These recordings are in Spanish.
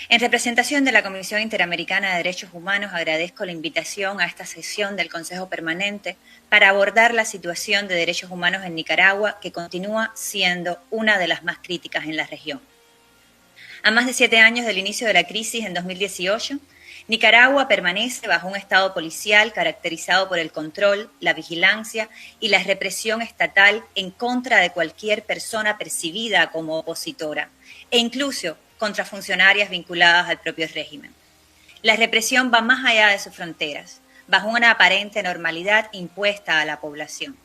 En representación de la Comisión Interamericana de Derechos Humanos, agradezco la invitación a esta sesión del Consejo Permanente para abordar la situación de derechos humanos en Nicaragua, que continúa siendo una de las más críticas en la región. A más de 7 años del inicio de la crisis en 2018, Nicaragua permanece bajo un estado policial caracterizado por el control, la vigilancia y la represión estatal en contra de cualquier persona percibida como opositora, e incluso contra funcionarias vinculadas al propio régimen. La represión va más allá de sus fronteras, bajo una aparente normalidad impuesta a la población.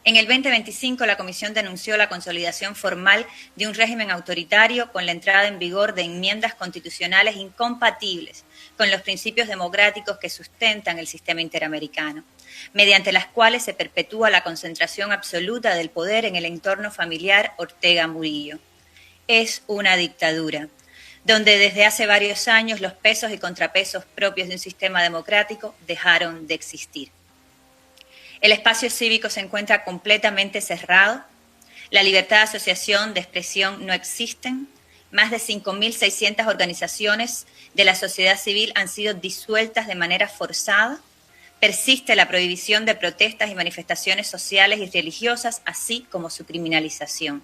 En el 2025, la Comisión denunció la consolidación formal de un régimen autoritario con la entrada en vigor de enmiendas constitucionales incompatibles con los principios democráticos que sustentan el sistema interamericano, mediante las cuales se perpetúa la concentración absoluta del poder en el entorno familiar Ortega Murillo. Es una dictadura, donde desde hace varios años los pesos y contrapesos propios de un sistema democrático dejaron de existir. El espacio cívico se encuentra completamente cerrado, la libertad de asociación, de expresión no existen, más de 5.600 organizaciones de la sociedad civil han sido disueltas de manera forzada, persiste la prohibición de protestas y manifestaciones sociales y religiosas, así como su criminalización.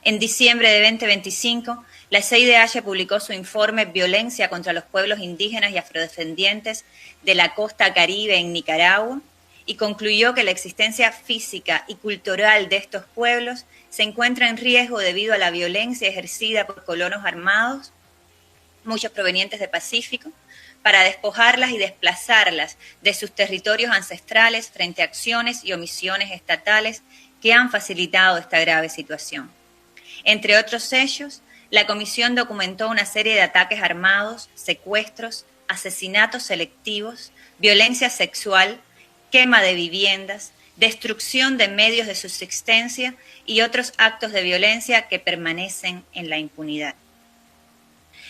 En diciembre de 2025, la CIDH publicó su informe Violencia contra los pueblos indígenas y afrodescendientes de la costa caribe en Nicaragua, y concluyó que la existencia física y cultural de estos pueblos se encuentra en riesgo debido a la violencia ejercida por colonos armados, muchos provenientes del Pacífico, para despojarlas y desplazarlas de sus territorios ancestrales frente a acciones y omisiones estatales que han facilitado esta grave situación. Entre otros hechos, la Comisión documentó una serie de ataques armados, secuestros, asesinatos selectivos, violencia sexual, quema de viviendas, destrucción de medios de subsistencia y otros actos de violencia que permanecen en la impunidad.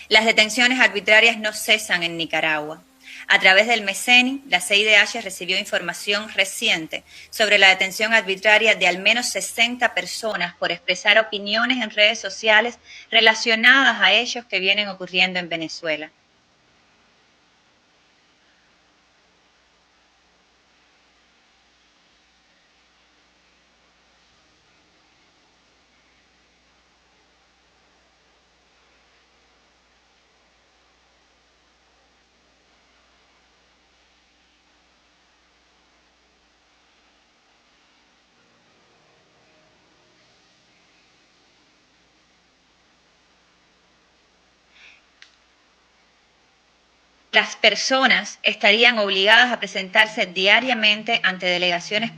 Las detenciones arbitrarias no cesan en Nicaragua. A través del MECENI, la CIDH recibió información reciente sobre la detención arbitraria de al menos 60 personas por expresar opiniones en redes sociales relacionadas a hechos que vienen ocurriendo en Venezuela. Las personas estarían obligadas a presentarse diariamente ante delegaciones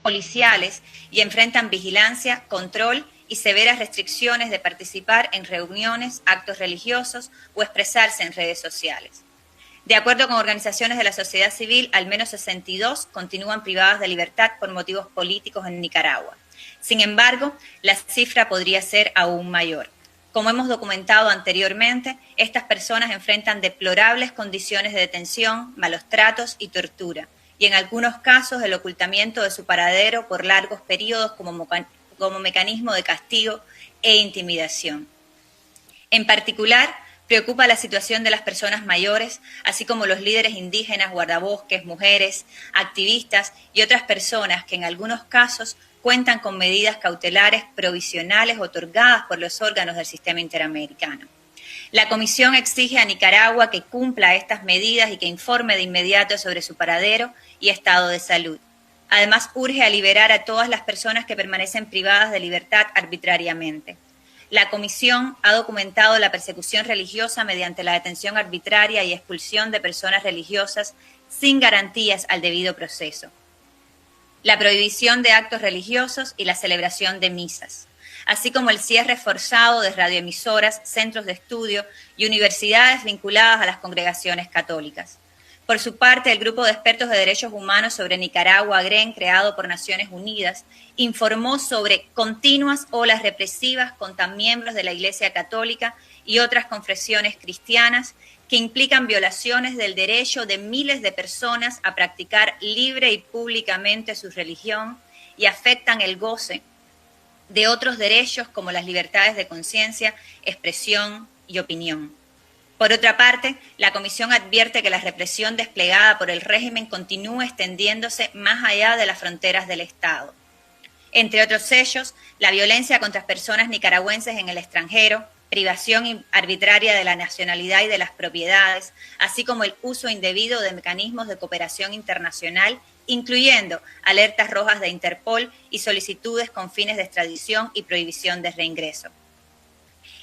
policiales y enfrentan vigilancia, control y severas restricciones de participar en reuniones, actos religiosos o expresarse en redes sociales. De acuerdo con organizaciones de la sociedad civil, al menos 62 continúan privadas de libertad por motivos políticos en Nicaragua. Sin embargo, la cifra podría ser aún mayor. Como hemos documentado anteriormente, estas personas enfrentan deplorables condiciones de detención, malos tratos y tortura, y en algunos casos el ocultamiento de su paradero por largos periodos como mecanismo de castigo e intimidación. En particular, preocupa la situación de las personas mayores, así como los líderes indígenas, guardabosques, mujeres, activistas y otras personas que en algunos casos cuentan con medidas cautelares provisionales otorgadas por los órganos del sistema interamericano. La Comisión exige a Nicaragua que cumpla estas medidas y que informe de inmediato sobre su paradero y estado de salud. Además, urge a liberar a todas las personas que permanecen privadas de libertad arbitrariamente. La Comisión ha documentado la persecución religiosa mediante la detención arbitraria y expulsión de personas religiosas sin garantías al debido proceso, la prohibición de actos religiosos y la celebración de misas, así como el cierre forzado de radioemisoras, centros de estudio y universidades vinculadas a las congregaciones católicas. Por su parte, el Grupo de Expertos de Derechos Humanos sobre Nicaragua, GREN, creado por Naciones Unidas, informó sobre continuas olas represivas contra miembros de la Iglesia Católica y otras confesiones cristianas que implican violaciones del derecho de miles de personas a practicar libre y públicamente su religión y afectan el goce de otros derechos como las libertades de conciencia, expresión y opinión. Por otra parte, la Comisión advierte que la represión desplegada por el régimen continúa extendiéndose más allá de las fronteras del Estado. Entre otros hechos, la violencia contra personas nicaragüenses en el extranjero, privación arbitraria de la nacionalidad y de las propiedades, así como el uso indebido de mecanismos de cooperación internacional, incluyendo alertas rojas de Interpol y solicitudes con fines de extradición y prohibición de reingreso.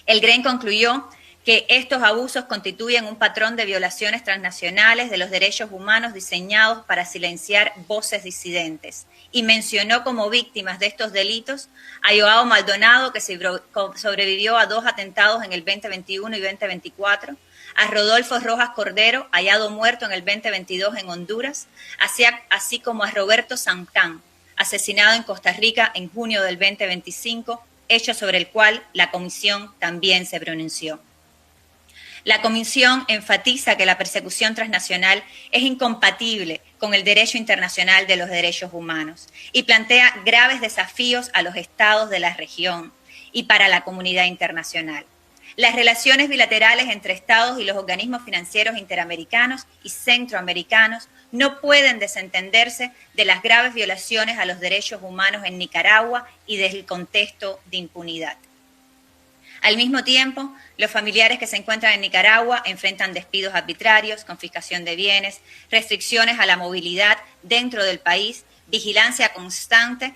El GREN concluyó que estos abusos constituyen un patrón de violaciones transnacionales de los derechos humanos diseñados para silenciar voces disidentes y mencionó como víctimas de estos delitos a Joao Maldonado, que sobrevivió a 2 atentados en el 2021 y 2024, a Rodolfo Rojas Cordero, hallado muerto en el 2022 en Honduras, así como a Roberto Santán, asesinado en Costa Rica en junio del 2025, hecho sobre el cual la Comisión también se pronunció. La Comisión enfatiza que la persecución transnacional es incompatible con el derecho internacional de los derechos humanos y plantea graves desafíos a los estados de la región y para la comunidad internacional. Las relaciones bilaterales entre estados y los organismos financieros interamericanos y centroamericanos no pueden desentenderse de las graves violaciones a los derechos humanos en Nicaragua y del contexto de impunidad. Al mismo tiempo, los familiares que se encuentran en Nicaragua enfrentan despidos arbitrarios, confiscación de bienes, restricciones a la movilidad dentro del país, vigilancia constante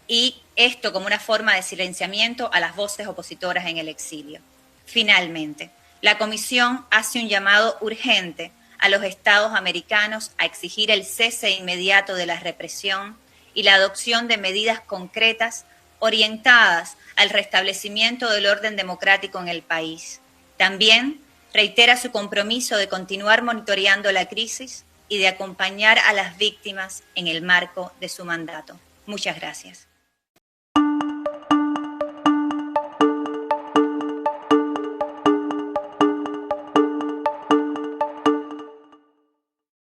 y esto como una forma de silenciamiento a las voces opositoras en el exilio. Finalmente, la Comisión hace un llamado urgente a los estados americanos a exigir el cese inmediato de la represión y la adopción de medidas concretas orientadas al restablecimiento del orden democrático en el país. También reitera su compromiso de continuar monitoreando la crisis y de acompañar a las víctimas en el marco de su mandato. Muchas gracias.